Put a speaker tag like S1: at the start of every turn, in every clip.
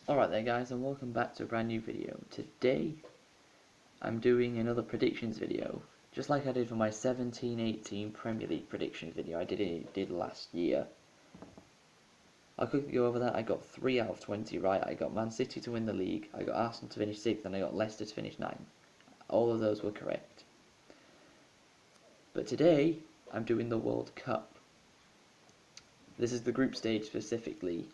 S1: Alright there guys, and welcome back to a brand new video. Today I'm doing another predictions video, just like I did for my 17-18 Premier League predictions video I did last year. I'll quickly go over that. I got 3 out of 20 right. I got Man City to win the league, I got Arsenal to finish 6th, and I got Leicester to finish 9th. All of those were correct. But today I'm doing the World Cup. This is the group stage specifically.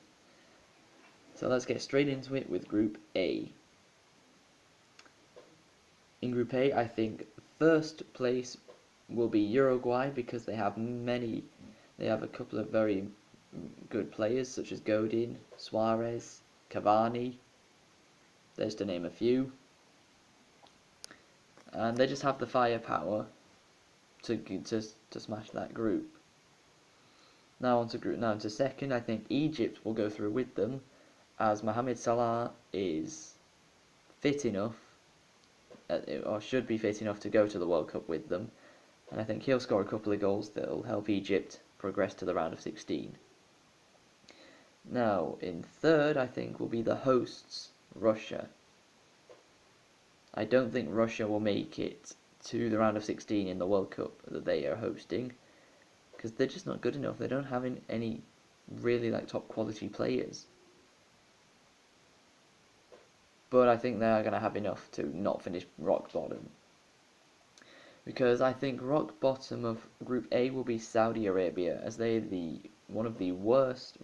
S1: So let's get straight into it with Group A. In Group A, I think first place will be Uruguay because they have a couple of very good players such as Godin, Suarez, Cavani, there's to name a few. And they just have the firepower to smash that group. Now onto second, I think Egypt will go through with them as Mohamed Salah is fit enough or should be fit enough to go to the World Cup with them, and I think he'll score a couple of goals that will help Egypt progress to the round of 16. Now, in third, I think will be the hosts, Russia. I don't think Russia will make it to the round of 16 in the World Cup that they are hosting, because they're just not good enough. They don't have any really top quality players. But I think they are going to have enough to not finish rock bottom. Because I think rock bottom of Group A will be Saudi Arabia, as they're one of the worst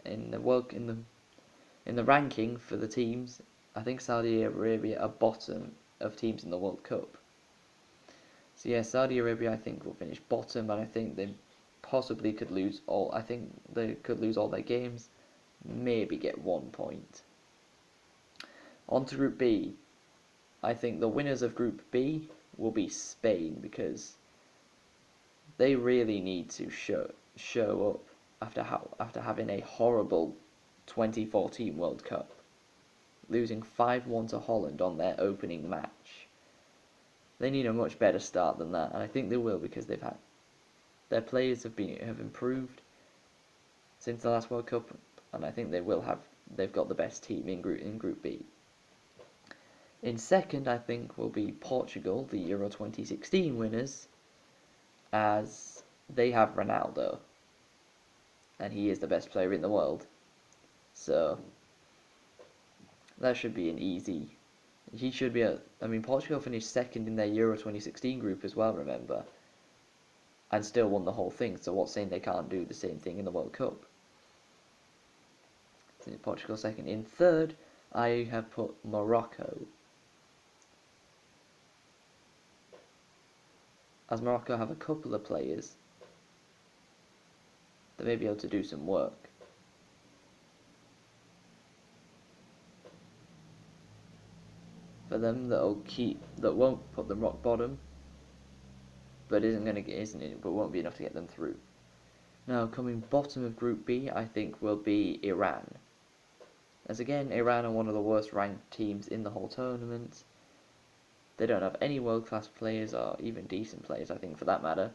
S1: in the ranking for the teams. I think Saudi Arabia are bottom of teams in the World Cup. So yeah, Saudi Arabia I think will finish bottom, and I think they possibly could lose all. I think they could lose all their games, maybe get 1 point. On to Group B. I think the winners of Group B will be Spain, because they really need to show up after having a horrible 2014 World Cup, losing 5-1 to Holland on their opening match. They need a much better start than that, and I think they will, because their players have improved since the last World Cup, and I think they've got the best team in Group B. In second, I think will be Portugal, the Euro 2016 winners, as they have Ronaldo, and he is the best player in the world. So that should be an easy. He should be Portugal finished second in their Euro 2016 group as well, remember, and still won the whole thing. So what's saying they can't do the same thing in the World Cup? So Portugal second. In third, I have put Morocco, as Morocco have a couple of players that may be able to do some work. For them, that won't put them rock bottom, but won't be enough to get them through. Now, coming bottom of Group B, I think will be Iran. As again, Iran are one of the worst ranked teams in the whole tournament. They don't have any world-class players, or even decent players, I think, for that matter.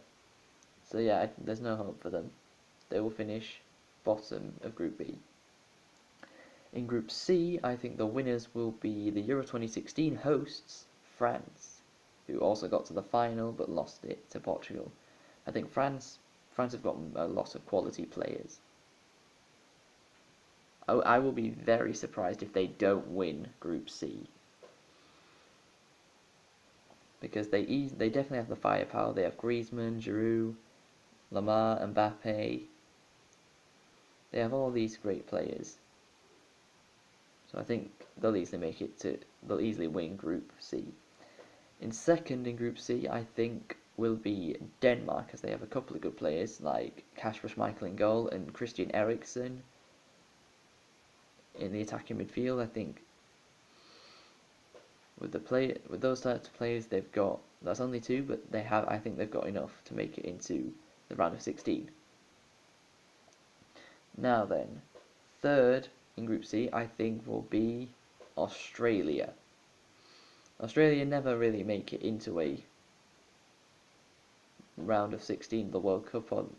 S1: So yeah, there's no hope for them. They will finish bottom of Group B. In Group C, I think the winners will be the Euro 2016 hosts, France, who also got to the final but lost it to Portugal. I think France have got a lot of quality players. I will be very surprised if they don't win Group C, because they definitely have the firepower. They have Griezmann, Giroud, Lamar, Mbappe. They have all these great players. So I think they'll easily win Group C. In second in Group C, I think will be Denmark, as they have a couple of good players like Kasper Schmeichel in goal and Christian Eriksen in the attacking midfield. I think with those types of players they've got, that's only two, but I think they've got enough to make it into the round of 16. Now then, third in Group C, I think will be Australia. Australia never really make it into a round of 16 of the World Cup, of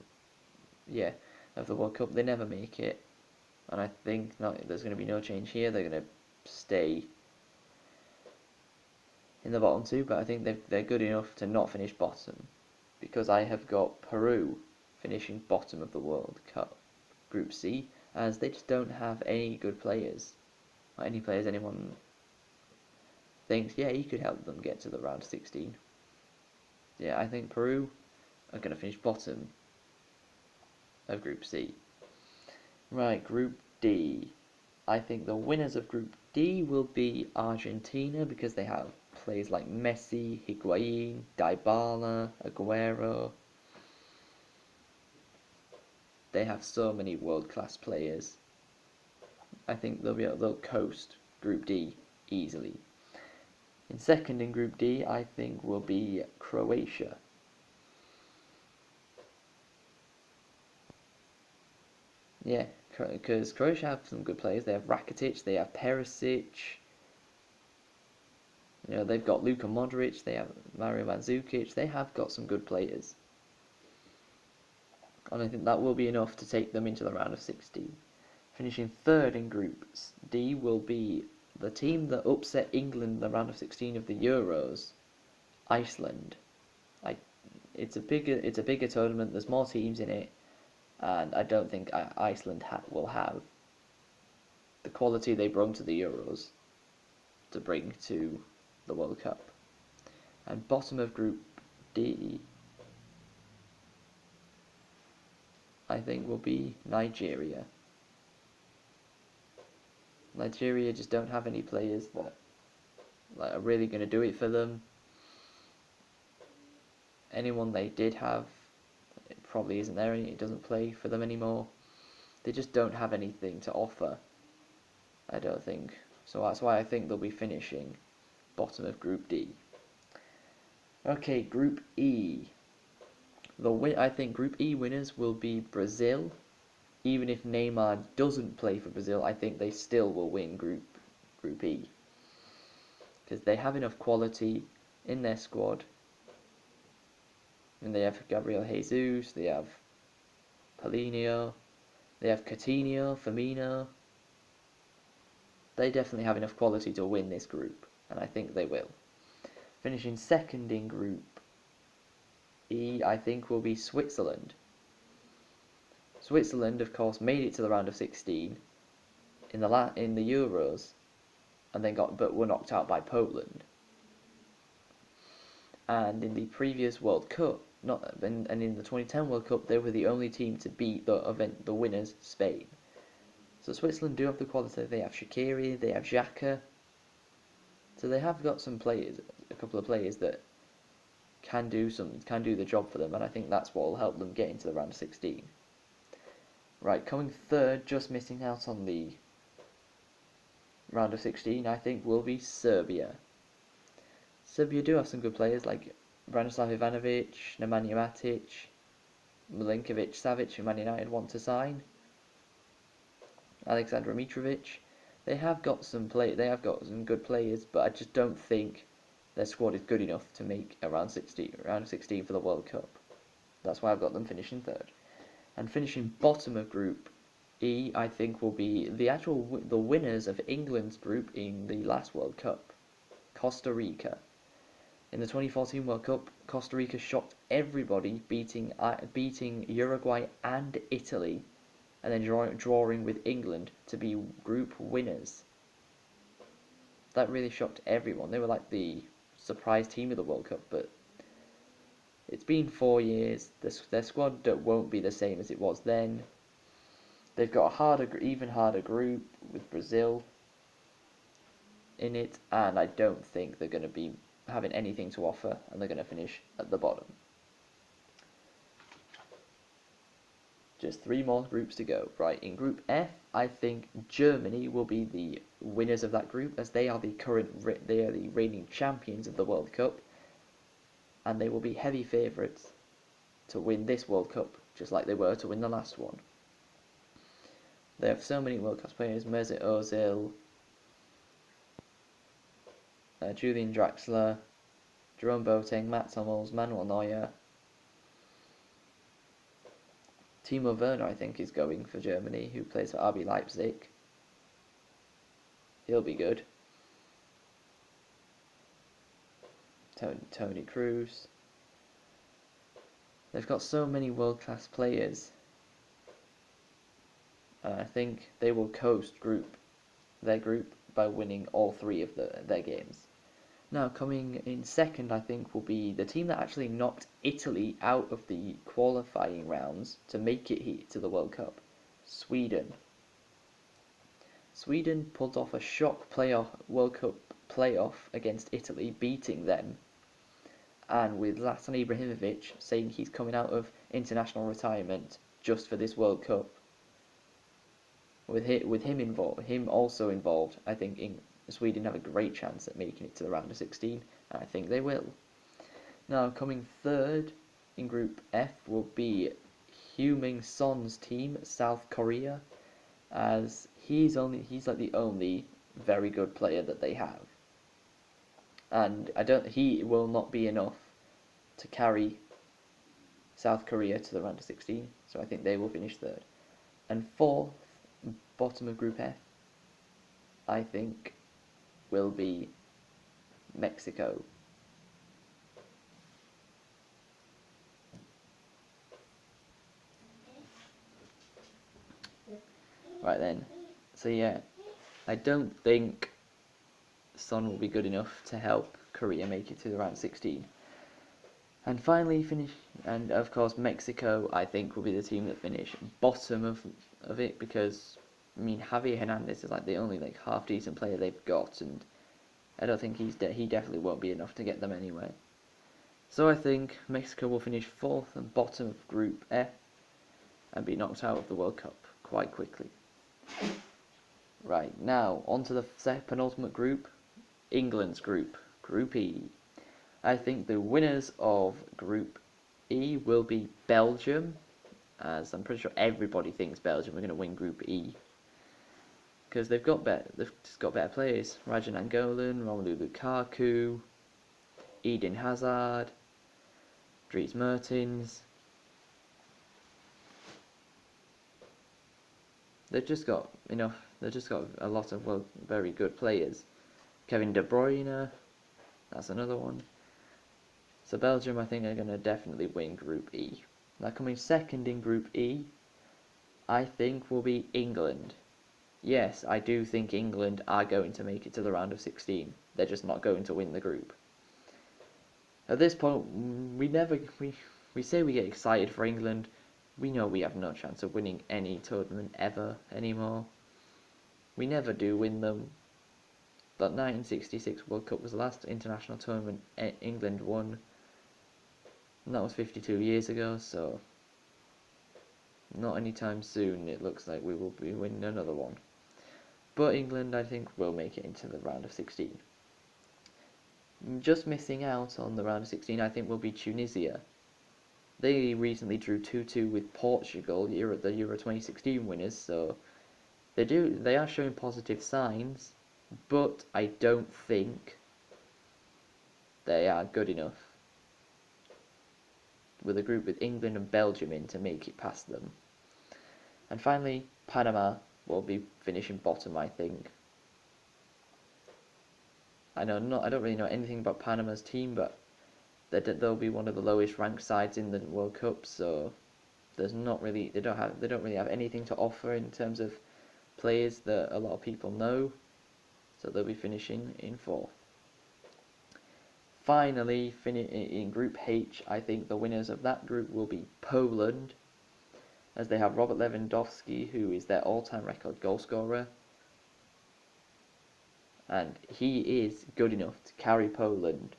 S1: the World Cup. They never make it. and I think there's going to be no change here. They're going to stay in the bottom two, but I think they're good enough to not finish bottom, because I have got Peru finishing bottom of the World Cup Group C, as they just don't have any good players, or any players anyone thinks, yeah, he could help them get to the round 16. Yeah, I think Peru are going to finish bottom of Group C. Right, Group D. I think the winners of Group D will be Argentina, because they have players like Messi, Higuain, Dybala, Aguero. They have so many world-class players. I think they'll coast Group D easily. In second in Group D, I think will be Croatia. Yeah, because Croatia have some good players. They have Rakitic, they have Perisic. You know, they've got Luka Modric, they have Mario Mandzukic. They have got some good players. And I think that will be enough to take them into the round of 16. Finishing third in Group D will be the team that upset England in the round of 16 of the Euros, Iceland. It's a bigger tournament. There's more teams in it, and I don't think Iceland will have the quality they brought to the Euros to bring to the World Cup. And bottom of Group D, I think, will be Nigeria. Nigeria just don't have any players that are really going to do it for them. Anyone they did have, it probably isn't there, and it doesn't play for them anymore. They just don't have anything to offer, I don't think. So that's why I think they'll be finishing bottom of Group D. Okay, Group E. I think Group E winners will be Brazil. Even if Neymar doesn't play for Brazil, I think they still will win Group E, because they have enough quality in their squad. And they have Gabriel Jesus, they have Paulinho, they have Coutinho, Firmino. They definitely have enough quality to win this group, and I think they will. Finishing second in Group E, I think, will be Switzerland. Switzerland, of course, made it to the round of 16 in the Euros, and then but were knocked out by Poland. And in the previous World Cup, and in the 2010 World Cup, they were the only team to beat the winners, Spain. So Switzerland do have the quality. They have Shaqiri, they have Xhaka. So they have got some players, a couple of players that can do the job for them, and I think that's what will help them get into the round of 16. Right, coming third, just missing out on the round of 16, I think, will be Serbia. Serbia do have some good players like Branislav Ivanovic, Nemanja Matic, Milinkovic Savic, who Man United want to sign, Aleksandar Mitrovic. They have got some good players, but I just don't think their squad is good enough to make a round of 16 for the World Cup. That's why I've got them finishing third. And finishing bottom of Group E, I think, will be the winners of England's group in the last World Cup, Costa Rica. In the 2014 World Cup, Costa Rica shocked everybody, beating Uruguay and Italy, and then drawing with England to be group winners. That really shocked everyone. They were like the surprise team of the World Cup, but it's been 4 years. Their squad won't be the same as it was then. They've got a even harder group with Brazil in it, and I don't think they're going to be having anything to offer, and they're going to finish at the bottom. Just 3 more groups to go. Right, in Group F, I think Germany will be the winners of that group, as they are the reigning champions of the World Cup, and they will be heavy favourites to win this World Cup, just like they were to win the last one. They have so many world-class players: Mesut Ozil, Julian Draxler, Jerome Boateng, Mats Hummels, Manuel Neuer. Timo Werner, I think, is going for Germany, who plays for RB Leipzig. He'll be good. Tony Kroos. They've got so many world-class players, and I think they will coast their group by winning all three of their games. Now, coming in second, I think, will be the team that actually knocked Italy out of the qualifying rounds to make it here to the World Cup, Sweden. Sweden pulled off a shock World Cup playoff against Italy, beating them, and with Zlatan Ibrahimovic saying he's coming out of international retirement just for this World Cup. With him also involved, I think Sweden have a great chance at making it to the round of 16, and I think they will. Now, coming third in Group F will be Heung-min Son's team, South Korea, as he's like the only very good player that they have, and he will not be enough to carry South Korea to the round of 16, so I think they will finish third. And fourth, bottom of Group F, I think will be Mexico. Right then, so yeah, I don't think Son will be good enough to help Korea make it to the round 16. And finally and of course Mexico, I think, will be the team that finish bottom of it, because I mean Javier Hernandez is like the only like half decent player they've got, and I don't think he definitely won't be enough to get them anyway. So I think Mexico will finish fourth and bottom of Group F and be knocked out of the World Cup quite quickly. Right, now on to the penultimate group, England's group, Group E. I think the winners of Group E will be Belgium, as I'm pretty sure everybody thinks Belgium are going to win Group E, because they've just got better players. Raja Nainggolan, Romelu Lukaku, Eden Hazard, Dries Mertens. They've just got enough. They've just got a lot of very good players. Kevin De Bruyne, that's another one. So Belgium, I think, are going to definitely win Group E. Now, coming second in Group E, I think will be England. Yes, I do think England are going to make it to the round of 16. They're just not going to win the group. At this point, we say we get excited for England. We know we have no chance of winning any tournament ever anymore. We never do win them. But 1966 World Cup was the last international tournament England won. And that was 52 years ago, so not anytime soon it looks like we will be winning another one. But England, I think, will make it into the round of 16. Just missing out on the round of 16, I think, will be Tunisia. They recently drew 2-2 with Portugal, the Euro 2016 winners, so they are showing positive signs, but I don't think they are good enough with a group with England and Belgium in to make it past them. And finally, Panama will be finishing bottom, I think. I don't really know anything about Panama's team, but they'll be one of the lowest ranked sides in the World Cup, so they don't really have anything to offer in terms of players that a lot of people know, so they'll be finishing in fourth. Finally, in Group H, I think the winners of that group will be Poland, as they have Robert Lewandowski, who is their all-time record goalscorer, and he is good enough to carry Poland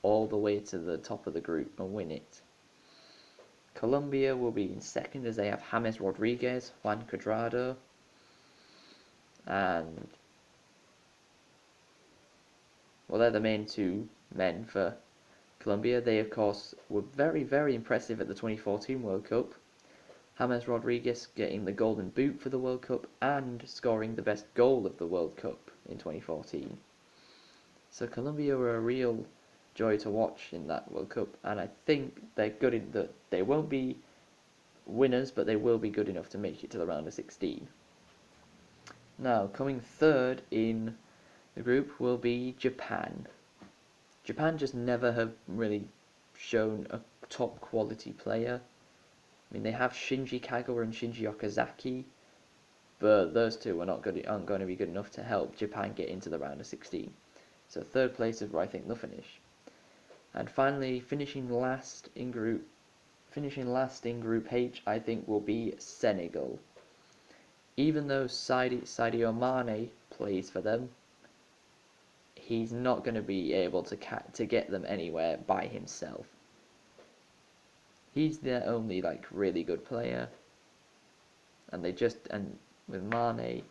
S1: all the way to the top of the group and win it. Colombia will be in second, as they have James Rodriguez, Juan Cuadrado, and well, they're the main two men for Colombia. They, of course, were very, very impressive at the 2014 World Cup. James Rodriguez getting the Golden Boot for the World Cup and scoring the best goal of the World Cup in 2014. So Colombia were a real joy to watch in that World Cup, and I think they're good in that they won't be winners, but they will be good enough to make it to the round of 16. Now, coming third in the group will be Japan. Japan just never have really shown a top quality player. I mean, they have Shinji Kagawa and Shinji Okazaki, but those two aren't going to be good enough to help Japan get into the round of 16. So third place is where I think they'll finish. And finally, finishing last in Group H, I think will be Senegal. Even though Sadio Mane plays for them, he's not going to be able to get them anywhere by himself. He's their only really good player, and with Mane,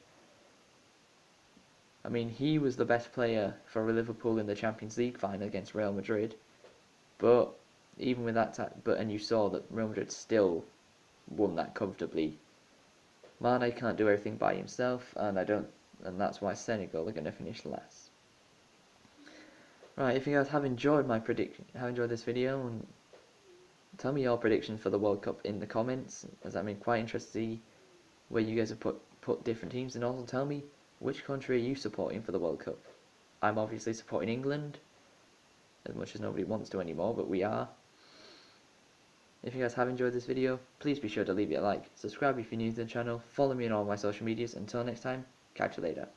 S1: I mean, he was the best player for Liverpool in the Champions League final against Real Madrid, but even with that, and you saw that Real Madrid still won that comfortably. Mane can't do everything by himself, and that's why Senegal are going to finish last. Right, if you guys have enjoyed this video, and tell me your predictions for the World Cup in the comments, as I'm quite interested to see where you guys have put different teams, and also tell me which country are you supporting for the World Cup. I'm obviously supporting England, as much as nobody wants to anymore, but we are. If you guys have enjoyed this video, please be sure to leave it a like, subscribe if you're new to the channel, follow me on all my social medias. Until next time, catch you later.